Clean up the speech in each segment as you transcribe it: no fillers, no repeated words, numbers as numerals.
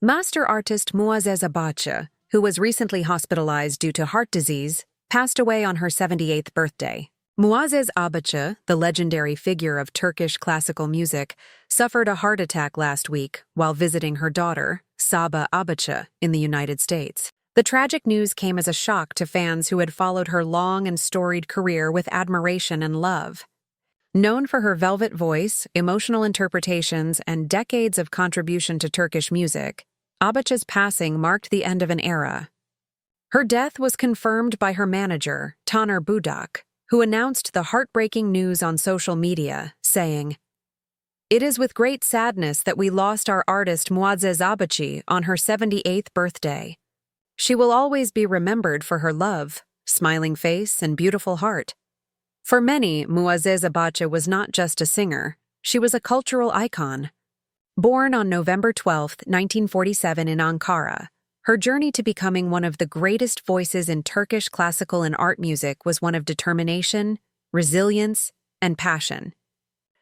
Master artist Muazzez Abacı, who was recently hospitalized due to heart disease, passed away on her 78th birthday. Muazzez Abacı, the legendary figure of Turkish classical music, suffered a heart attack last week while visiting her daughter, Muazzez Abacı, in the United States. The tragic news came as a shock to fans who had followed her long and storied career with admiration and love. Known for her velvet voice, emotional interpretations, and decades of contribution to Turkish music, Abacı's passing marked the end of an era. Her death was confirmed by her manager, Taner Budak, who announced the heartbreaking news on social media, saying, "It is with great sadness that we lost our artist Muazzez Abacı on her 78th birthday. She will always be remembered for her love, smiling face, and beautiful heart." For many, Muazzez Abacı was not just a singer, she was a cultural icon. Born on November 12, 1947 in Ankara, her journey to becoming one of the greatest voices in Turkish classical and art music was one of determination, resilience, and passion.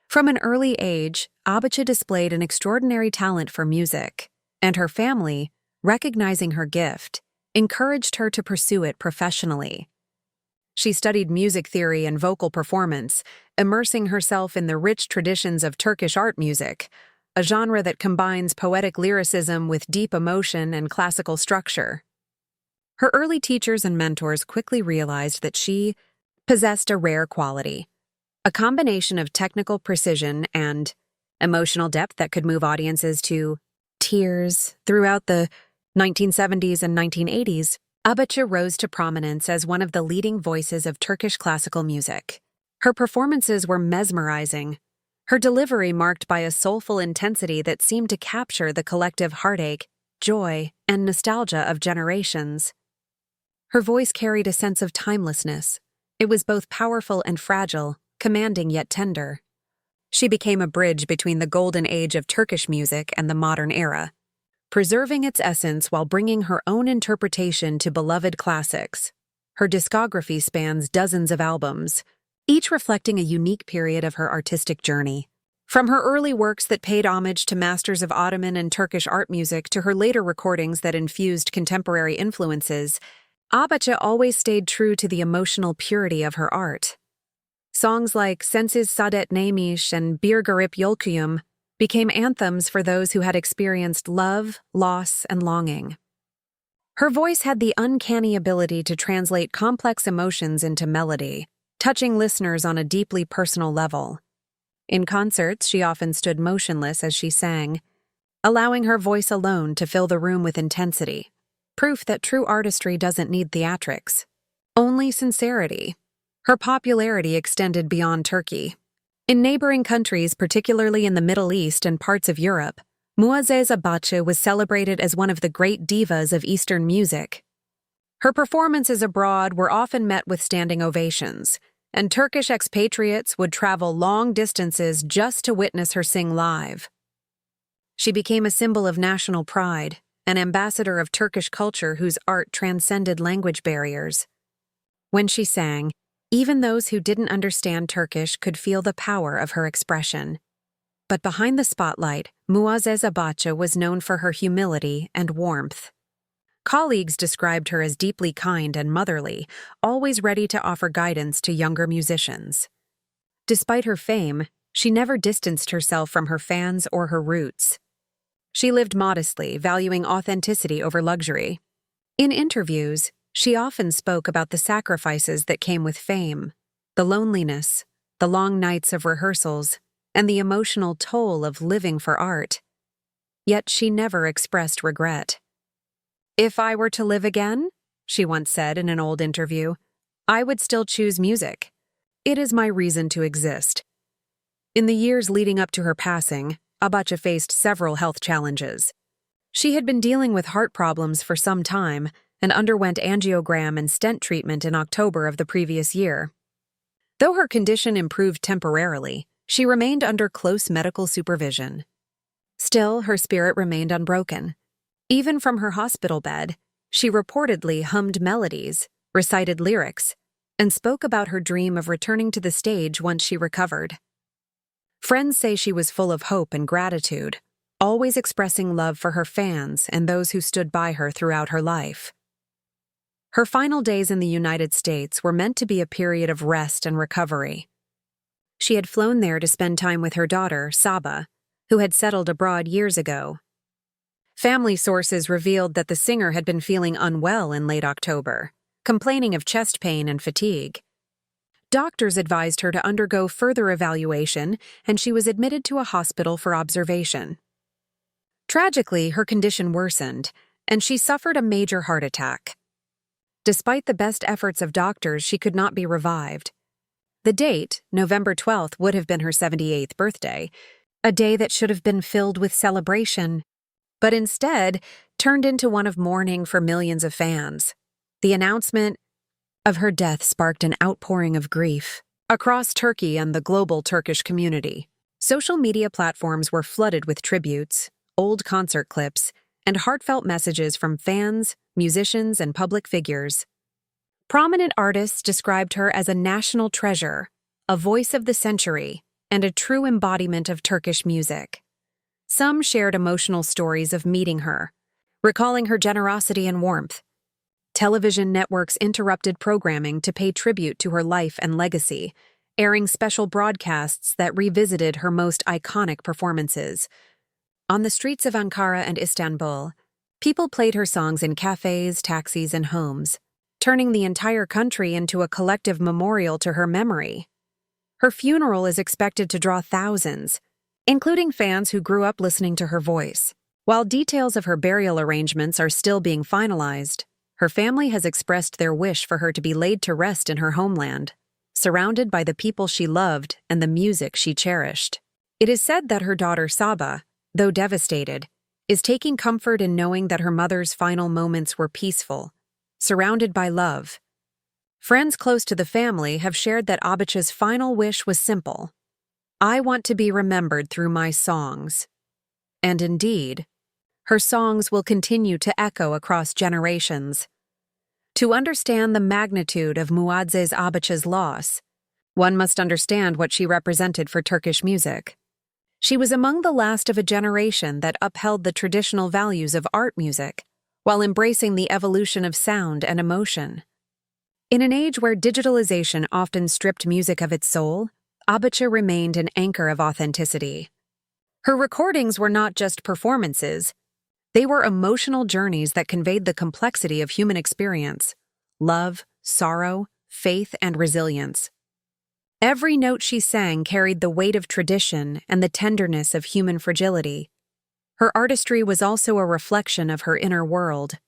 From an early age, Abacı displayed an extraordinary talent for music, and her family, recognizing her gift, encouraged her to pursue it professionally. She studied music theory and vocal performance, immersing herself in the rich traditions of Turkish art music, a genre that combines poetic lyricism with deep emotion and classical structure. Her early teachers and mentors quickly realized that she possessed a rare quality, a combination of technical precision and emotional depth that could move audiences to tears. Throughout the 1970s and 1980s, Abacı rose to prominence as one of the leading voices of Turkish classical music. Her performances were mesmerizing, her delivery marked by a soulful intensity that seemed to capture the collective heartache, joy, and nostalgia of generations. Her voice carried a sense of timelessness. It was both powerful and fragile, commanding yet tender. She became a bridge between the golden age of Turkish music and the modern era, preserving its essence while bringing her own interpretation to beloved classics. Her discography spans dozens of albums, each reflecting a unique period of her artistic journey. From her early works that paid homage to masters of Ottoman and Turkish art music to her later recordings that infused contemporary influences, Abacı always stayed true to the emotional purity of her art. Songs like Sensiz Saadet Neymiş and Bir Garip Yolcuyum became anthems for those who had experienced love, loss, and longing. Her voice had the uncanny ability to translate complex emotions into melody, touching listeners on a deeply personal level. In concerts, she often stood motionless as she sang, allowing her voice alone to fill the room with intensity, proof that true artistry doesn't need theatrics, only sincerity. Her popularity extended beyond Turkey. In neighboring countries, particularly in the Middle East and parts of Europe, Muazzez Abacı was celebrated as one of the great divas of Eastern music. Her performances abroad were often met with standing ovations, and Turkish expatriates would travel long distances just to witness her sing live. She became a symbol of national pride, an ambassador of Turkish culture whose art transcended language barriers. When she sang, even those who didn't understand Turkish could feel the power of her expression. But behind the spotlight, Muazzez Abacı was known for her humility and warmth. Colleagues described her as deeply kind and motherly, always ready to offer guidance to younger musicians. Despite her fame, she never distanced herself from her fans or her roots. She lived modestly, valuing authenticity over luxury. In interviews, she often spoke about the sacrifices that came with fame, the loneliness, the long nights of rehearsals, and the emotional toll of living for art. Yet she never expressed regret. "If I were to live again," she once said in an old interview, "I would still choose music. It is my reason to exist." In the years leading up to her passing, Abacı faced several health challenges. She had been dealing with heart problems for some time and underwent angiogram and stent treatment in October of the previous year. Though her condition improved temporarily, she remained under close medical supervision. Still, her spirit remained unbroken. Even from her hospital bed, she reportedly hummed melodies, recited lyrics, and spoke about her dream of returning to the stage once she recovered. Friends say she was full of hope and gratitude, always expressing love for her fans and those who stood by her throughout her life. Her final days in the United States were meant to be a period of rest and recovery. She had flown there to spend time with her daughter, Saba, who had settled abroad years ago. Family sources revealed that the singer had been feeling unwell in late October, complaining of chest pain and fatigue. Doctors advised her to undergo further evaluation, and she was admitted to a hospital for observation. Tragically, her condition worsened, and she suffered a major heart attack. Despite the best efforts of doctors, she could not be revived. The date, November 12th, would have been her 78th birthday, a day that should have been filled with celebration, but instead turned into one of mourning for millions of fans. The announcement of her death sparked an outpouring of grief across Turkey and the global Turkish community. Social media platforms were flooded with tributes, old concert clips, and heartfelt messages from fans, musicians, and public figures. Prominent artists described her as a national treasure, a voice of the century, and a true embodiment of Turkish music. Some shared emotional stories of meeting her, recalling her generosity and warmth. Television networks interrupted programming to pay tribute to her life and legacy, airing special broadcasts that revisited her most iconic performances. On the streets of Ankara and Istanbul, people played her songs in cafes, taxis, and homes, turning the entire country into a collective memorial to her memory. Her funeral is expected to draw thousands, including fans who grew up listening to her voice. While details of her burial arrangements are still being finalized, her family has expressed their wish for her to be laid to rest in her homeland, surrounded by the people she loved and the music she cherished. It is said that her daughter Saba, though devastated, is taking comfort in knowing that her mother's final moments were peaceful, surrounded by love. Friends close to the family have shared that Abacı's final wish was simple: "I want to be remembered through my songs." And indeed, her songs will continue to echo across generations. To understand the magnitude of Muazzez Abacı's loss, one must understand what she represented for Turkish music. She was among the last of a generation that upheld the traditional values of art music, while embracing the evolution of sound and emotion. In an age where digitalization often stripped music of its soul, Abacı remained an anchor of authenticity. Her recordings were not just performances, they were emotional journeys that conveyed the complexity of human experience: love, sorrow, faith, and resilience. Every note she sang carried the weight of tradition and the tenderness of human fragility. Her artistry was also a reflection of her inner world.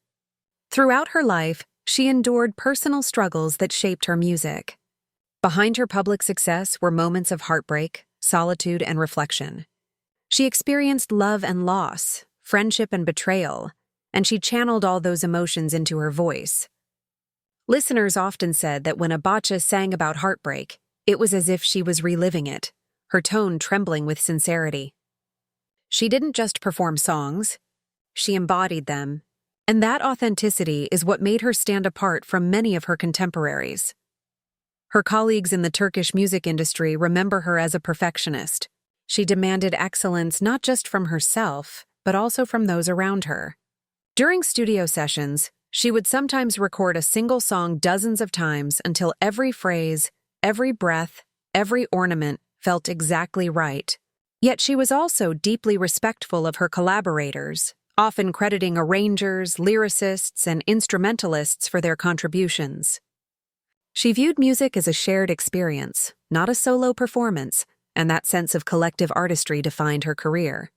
Throughout her life, she endured personal struggles that shaped her music. Behind her public success were moments of heartbreak, solitude, and reflection. She experienced love and loss, friendship and betrayal, and she channeled all those emotions into her voice. Listeners often said that when Abacı sang about heartbreak, it was as if she was reliving it, her tone trembling with sincerity. She didn't just perform songs, she embodied them, and that authenticity is what made her stand apart from many of her contemporaries. Her colleagues in the Turkish music industry remember her as a perfectionist. She demanded excellence not just from herself, but also from those around her. During studio sessions, she would sometimes record a single song dozens of times until every phrase, every breath, every ornament felt exactly right. Yet she was also deeply respectful of her collaborators, often crediting arrangers, lyricists, and instrumentalists for their contributions. She viewed music as a shared experience, not a solo performance, and that sense of collective artistry defined her career.